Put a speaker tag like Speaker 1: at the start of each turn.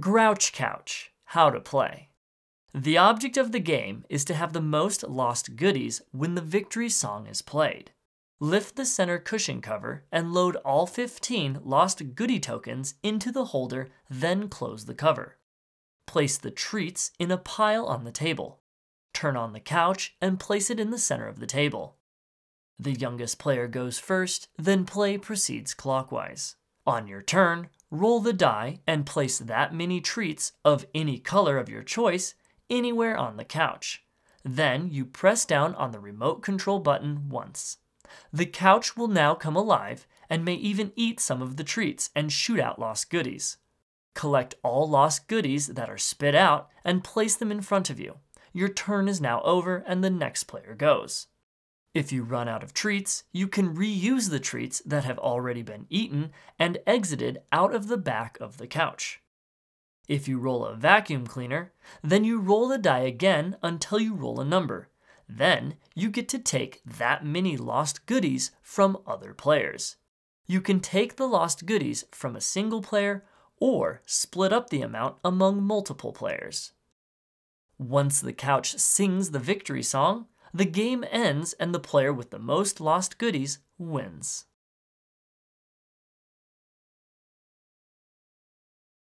Speaker 1: Grouch Couch. How to play. The object of the game is to have the most lost goodies when the victory song is played. Lift the center cushion cover and load all 15 lost goodie tokens into the holder, then close the cover. Place the treats in a pile on the table. Turn on the couch and place it in the center of the table. The youngest player goes first, then play proceeds clockwise. On your turn, roll the die and place that many treats of any color of your choice anywhere on the couch. Then you press down on the remote control button once. The couch will now come alive and may even eat some of the treats and shoot out lost goodies. Collect all lost goodies that are spit out and place them in front of you. Your turn is now over and the next player goes. If you run out of treats, you can reuse the treats that have already been eaten and exited out of the back of the couch. If you roll a vacuum cleaner, then you roll the die again until you roll a number. Then you get to take that many lost goodies from other players. You can take the lost goodies from a single player or split up the amount among multiple players. Once the couch sings the victory song, the game ends and the player with the most lost goodies wins.